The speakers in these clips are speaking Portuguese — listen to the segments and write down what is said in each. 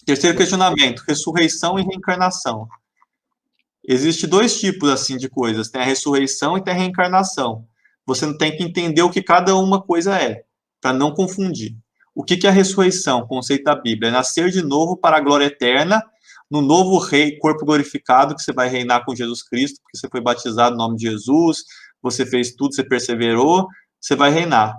Terceiro questionamento, ressurreição e reencarnação. Existem dois tipos assim de coisas, tem a ressurreição e tem a reencarnação. Você não tem que entender o que cada uma coisa é, para não confundir. O que é a ressurreição, conceito da Bíblia? É nascer de novo para a glória eterna, no novo rei, corpo glorificado, que você vai reinar com Jesus Cristo, porque você foi batizado no nome de Jesus, você fez tudo, você perseverou, você vai reinar.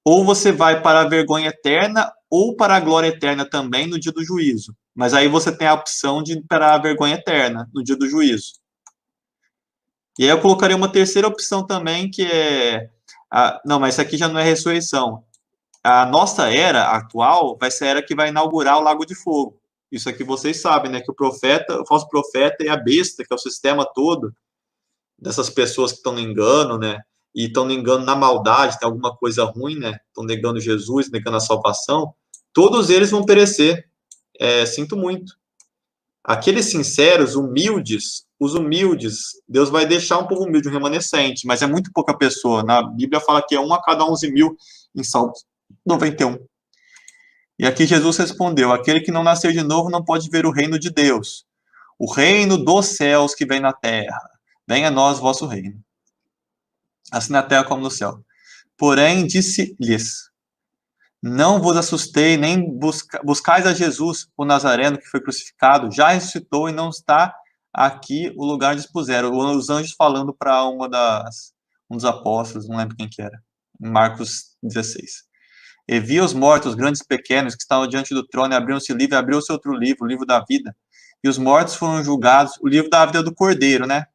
Ou você vai para a vergonha eterna, ou para a glória eterna também no dia do juízo. Mas aí você tem a opção de ir para a vergonha eterna no dia do juízo. E aí eu colocaria uma terceira opção também, que é... não, mas isso aqui já não é ressurreição. A nossa era atual vai ser a era que vai inaugurar o Lago de Fogo. Isso aqui vocês sabem, né? Que o profeta, o falso profeta e a besta, que é o sistema todo dessas pessoas que estão no engano, né? E estão no engano na maldade, tem alguma coisa ruim, né? Estão negando Jesus, negando a salvação. Todos eles vão perecer. Sinto muito. Aqueles sinceros, humildes, os humildes, Deus vai deixar um povo humilde, um remanescente, mas é muito pouca pessoa. Na Bíblia fala que é 1 a cada 11.000 em Salmos 91. E aqui Jesus respondeu: aquele que não nascer de novo não pode ver o reino de Deus, o reino dos céus que vem na terra. Venha a nós vosso reino, assim na terra como no céu. Porém, disse-lhes: não vos assustei, nem buscais a Jesus, o Nazareno, que foi crucificado, já ressuscitou e não está aqui o lugar onde expuseram. Os anjos falando para um dos apóstolos, não lembro quem que era, em Marcos 16. E vi os mortos, grandes e pequenos, que estavam diante do trono, e abriram-se o livro, e abriu-se outro livro, o livro da vida. E os mortos foram julgados, o livro da vida do Cordeiro, né?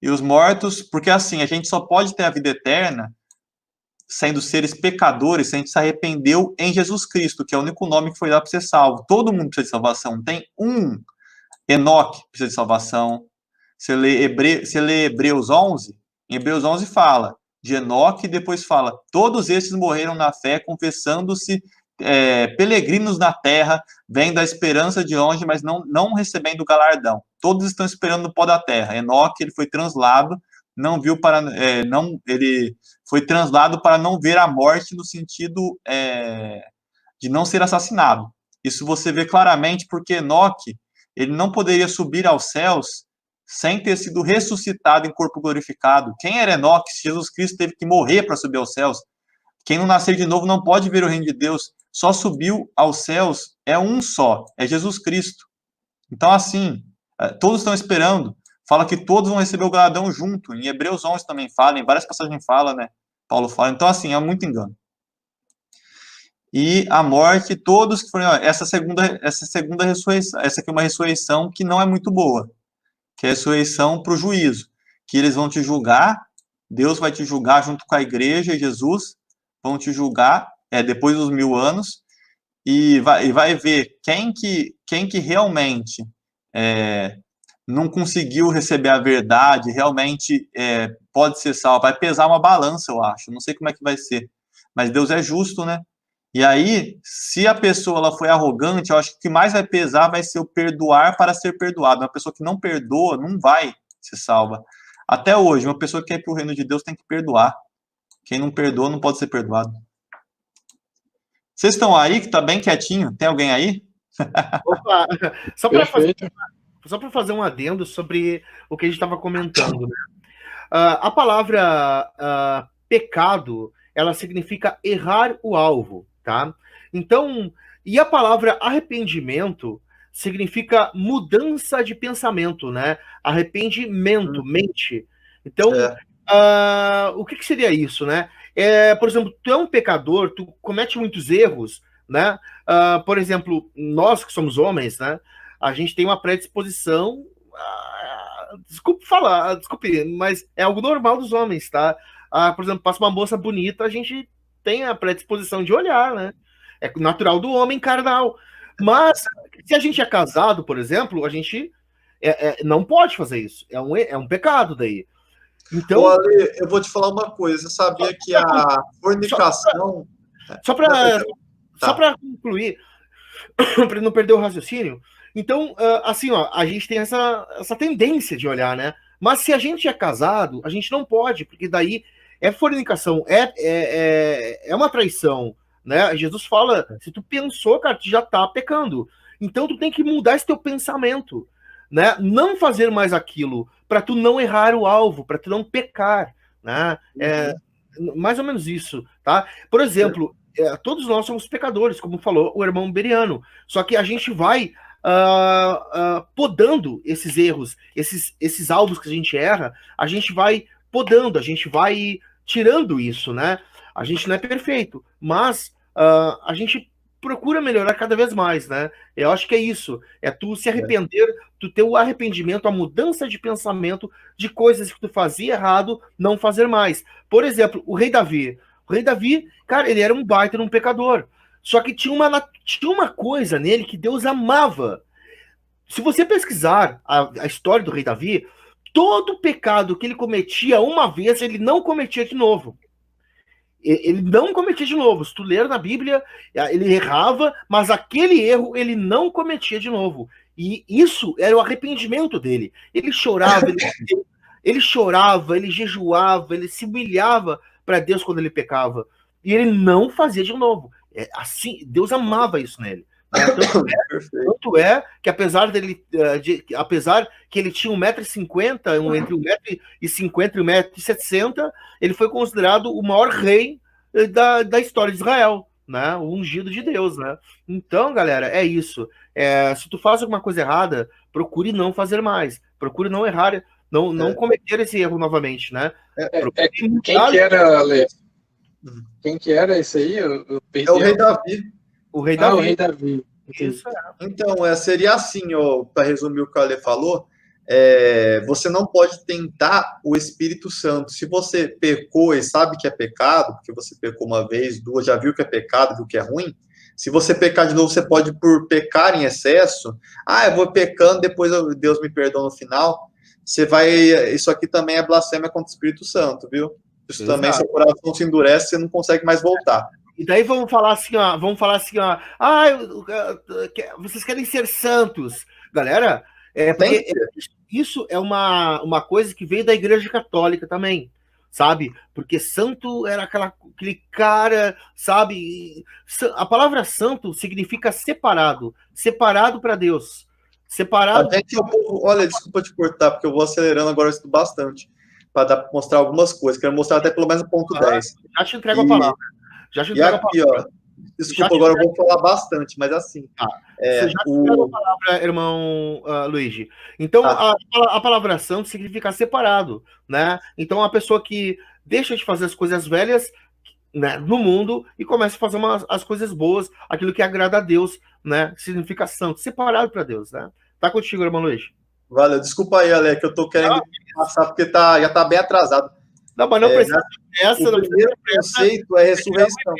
E os mortos, porque assim, a gente só pode ter a vida eterna sendo seres pecadores se a gente se arrependeu em Jesus Cristo, que é o único nome que foi dado para ser salvo. Todo mundo precisa de salvação. Tem um Enoque precisa de salvação. Você lê Hebreus 11, em Hebreus 11 fala de Enoque e depois fala: todos estes morreram na fé, confessando-se peregrinos na terra, vêm da esperança de longe, mas não recebendo o galardão. Todos estão esperando no pó da terra. Enoque, ele foi translado, não viu para... ele foi translado para não ver a morte no sentido de não ser assassinado. Isso você vê claramente porque Enoque, ele não poderia subir aos céus sem ter sido ressuscitado em corpo glorificado. Quem era Enoque? Se Jesus Cristo teve que morrer para subir aos céus. Quem não nascer de novo não pode ver o reino de Deus. Só subiu aos céus é um só, é Jesus Cristo. Então, assim, todos estão esperando. Fala que todos vão receber o galardão junto. Em Hebreus 11 também fala, em várias passagens fala, né? Paulo fala. Então, assim, é muito engano. E a morte, todos que foram... Essa segunda ressurreição, essa aqui é uma ressurreição que não é muito boa, que é a ressurreição para o juízo, que eles vão te julgar, Deus vai te julgar junto com a igreja e Jesus, vão te julgar depois dos 1000 anos, e vai ver quem que realmente não conseguiu receber a verdade, realmente pode ser salvo. Vai pesar uma balança, eu acho. Não sei como é que vai ser. Mas Deus é justo, né? E aí, se a pessoa ela foi arrogante, eu acho que o que mais vai pesar vai ser o perdoar para ser perdoado. Uma pessoa que não perdoa não vai ser salva. Até hoje, uma pessoa que quer ir para o reino de Deus tem que perdoar. Quem não perdoa não pode ser perdoado. Vocês estão aí, que está bem quietinho? Tem alguém aí? Opa, só para fazer um adendo sobre o que a gente estava comentando, né? A palavra pecado, ela significa errar o alvo, tá? Então, e a palavra arrependimento significa mudança de pensamento, né? Arrependimento, mente. Então, o que seria isso, né? Por exemplo, tu é um pecador, tu comete muitos erros, né? Por exemplo, nós que somos homens, né? A gente tem uma predisposição... desculpe, mas é algo normal dos homens, tá? Por exemplo, passa uma moça bonita, a gente tem a predisposição de olhar, né? É natural do homem carnal. Mas, se a gente é casado, por exemplo, a gente não pode fazer isso. É um pecado daí. Então, Ale, eu vou te falar uma coisa. Você sabia que a fornicação... Só para concluir, para não perder o raciocínio, então, assim, ó, a gente tem essa tendência de olhar, né? Mas se a gente é casado, a gente não pode, porque daí é fornicação, é uma traição, né? Jesus fala, se tu pensou, cara, tu já tá pecando. Então tu tem que mudar esse teu pensamento, né? Não fazer mais aquilo, para tu não errar o alvo, para tu não pecar, né? Mais ou menos isso, tá? Por exemplo, todos nós somos pecadores, como falou o irmão Beriano. Só que a gente vai podando esses erros, esses alvos que a gente erra, a gente vai podando, a gente vai tirando isso, né? A gente não é perfeito, mas a gente procura melhorar cada vez mais, né? Eu acho que é isso. É tu se arrepender, tu ter o arrependimento, a mudança de pensamento de coisas que tu fazia errado, não fazer mais. Por exemplo, o rei Davi. O rei Davi, cara, ele era um baita, um pecador. Só que tinha uma coisa nele que Deus amava. Se você pesquisar a história do rei Davi, todo pecado que ele cometia uma vez, ele não cometia de novo. Ele não cometia de novo. Se tu ler na Bíblia, ele errava, mas aquele erro ele não cometia de novo. E isso era o arrependimento dele. Ele chorava, ele chorava, ele jejuava, ele se humilhava para Deus quando ele pecava. E ele não fazia de novo. Assim, Deus amava isso nele. Tanto é que apesar apesar que ele tinha 1,50 m, entre 1,50 m e 1,70 m, ele foi considerado o maior rei da história de Israel, né? O ungido de Deus, né? Então, galera, é isso. Se tu faz alguma coisa errada, procure não fazer mais. Procure não errar, não cometer esse erro novamente, né? Quem que era, Ale? Quem que era esse aí? Eu perdi. É o rei Davi. O rei Davi. O rei Davi. Isso Então, seria assim, para resumir o que o Ale falou, você não pode tentar o Espírito Santo. Se você pecou e sabe que é pecado, porque você pecou uma vez, duas, já viu que é pecado, viu que é ruim, se você pecar de novo, você pode, por pecar em excesso, eu vou pecando, depois Deus me perdoa no final, isso aqui também é blasfêmia contra o Espírito Santo, viu? Isso também, seu coração se endurece, você não consegue mais voltar. E daí vamos falar assim, ó, vocês querem ser santos. Galera, porque isso é uma coisa que veio da Igreja Católica também, sabe? Porque santo era aquele cara, sabe? A palavra santo significa separado para Deus. Separado. Olha, desculpa te cortar, porque eu vou acelerando agora isso bastante, para mostrar algumas coisas. Quero mostrar até pelo menos o ponto 10. Já te entrego a palavra. E aqui, ó, desculpa, agora eu vou falar bastante, mas assim... Você já entregou a palavra, irmão Luigi. Então, a palavra santo significa separado, né? Então, a pessoa que deixa de fazer as coisas velhas, né, no mundo e começa a fazer as coisas boas, aquilo que agrada a Deus, né? Significa santo, separado para Deus, né? Tá contigo, irmão Luigi. Valeu, desculpa aí, Ale, que eu tô querendo passar, porque já tá bem atrasado. Não, mas não precisa. O primeiro conceito é ressurreição.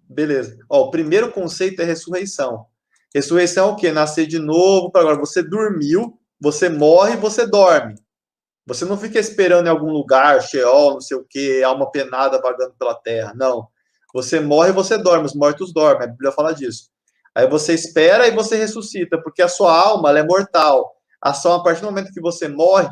Beleza. O primeiro conceito é ressurreição. Ressurreição é o quê? Nascer de novo. Agora, você dormiu, você morre, você dorme. Você não fica esperando em algum lugar, Sheol, não sei o quê, alma penada vagando pela terra. Não. Você morre e você dorme. Os mortos dormem. A Bíblia fala disso. Aí você espera e você ressuscita, porque a sua alma ela é mortal. A partir do momento que você morre,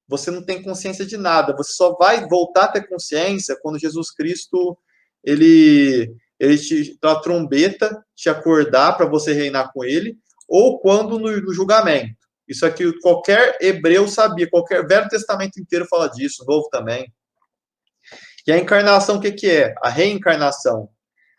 você não tem consciência de nada. Você só vai voltar a ter consciência quando Jesus Cristo ele te dá a trombeta, te acordar para você reinar com ele, ou quando no julgamento. Isso aqui qualquer hebreu sabia, qualquer Velho Testamento inteiro fala disso, Novo também. E a encarnação, o que é? A reencarnação.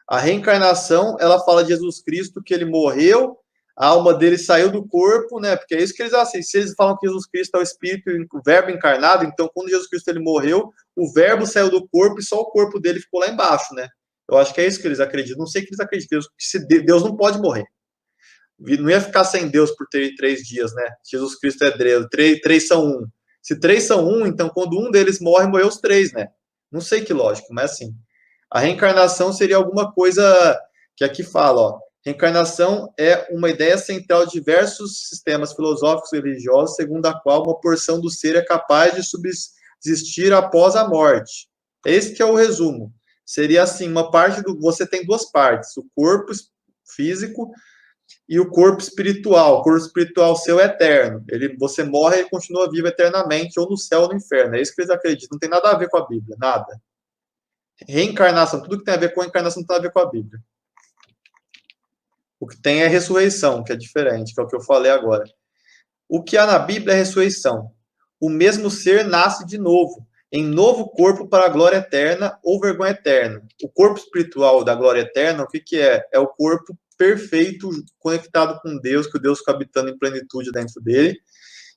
A reencarnação, ela fala de Jesus Cristo, que ele morreu, a alma dele saiu do corpo, né? Porque é isso que eles assim, se eles falam que Jesus Cristo é o Espírito, o Verbo encarnado, então quando Jesus Cristo ele morreu, o Verbo saiu do corpo e só o corpo dele ficou lá embaixo, né? Eu acho que é isso que eles acreditam. Não sei que eles acreditam, que Deus não pode morrer. Não ia ficar sem Deus por 3 dias, né? Jesus Cristo é Deus, três são um. Se 3 são um, então quando um deles morre, morreu os 3, né? Não sei que lógico, mas assim. A reencarnação seria alguma coisa que aqui fala, ó. Reencarnação é uma ideia central de diversos sistemas filosóficos e religiosos, segundo a qual uma porção do ser é capaz de subsistir após a morte. Esse que é o resumo. Seria assim, uma parte você tem 2 partes, o corpo físico e o corpo espiritual. O corpo espiritual seu é eterno. Você morre e continua vivo eternamente, ou no céu ou no inferno. É isso que eles acreditam. Não tem nada a ver com a Bíblia, nada. reencarnação, tudo que tem a ver com a encarnação tem a ver com a Bíblia. O que tem é ressurreição, que é diferente, que é o que eu falei agora. O que há na Bíblia é ressurreição. O mesmo ser nasce de novo, em novo corpo para a glória eterna ou vergonha eterna. O corpo espiritual da glória eterna, o que é? É o corpo perfeito, conectado com Deus, que o Deus fica habitando em plenitude dentro dele.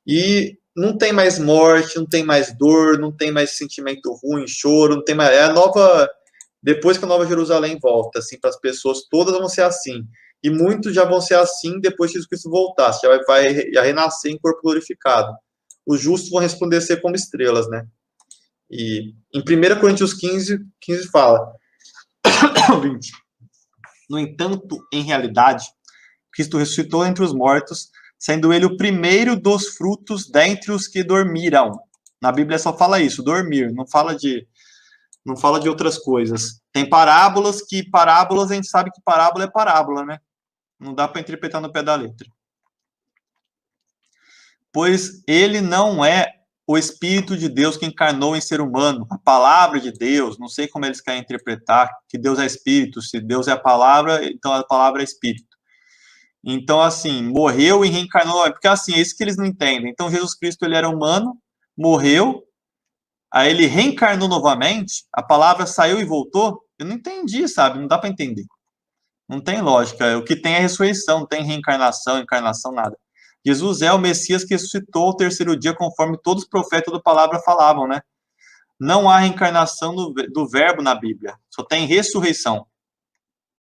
E não tem mais morte, não tem mais dor, não tem mais sentimento ruim, choro, não tem mais... É a nova... Depois que a Nova Jerusalém volta, assim, para as pessoas, todas vão ser assim. E muitos já vão ser assim depois que Jesus Cristo voltar. Já vai renascer em corpo glorificado. Os justos vão resplandecer como estrelas, né? E em 1 Coríntios 15 fala... 20. No entanto, em realidade, Cristo ressuscitou entre os mortos, sendo ele o primeiro dos frutos dentre os que dormiram. Na Bíblia só fala isso, dormir, não fala de outras coisas. Tem parábolas a gente sabe que parábola é parábola, né? Não dá para interpretar no pé da letra. Pois ele não é o Espírito de Deus que encarnou em ser humano, a palavra de Deus, não sei como eles querem interpretar, que Deus é Espírito, se Deus é a palavra, então a palavra é Espírito. Então, assim, morreu e reencarnou, porque assim, é isso que eles não entendem. Então, Jesus Cristo, ele era humano, morreu, aí ele reencarnou novamente, a palavra saiu e voltou. Eu não entendi, sabe? Não dá para entender. Não tem lógica. O que tem é ressurreição, não tem reencarnação, encarnação, nada. Jesus é o Messias que ressuscitou ao terceiro dia, conforme todos os profetas da palavra falavam, né? Não há reencarnação do verbo na Bíblia, só tem ressurreição.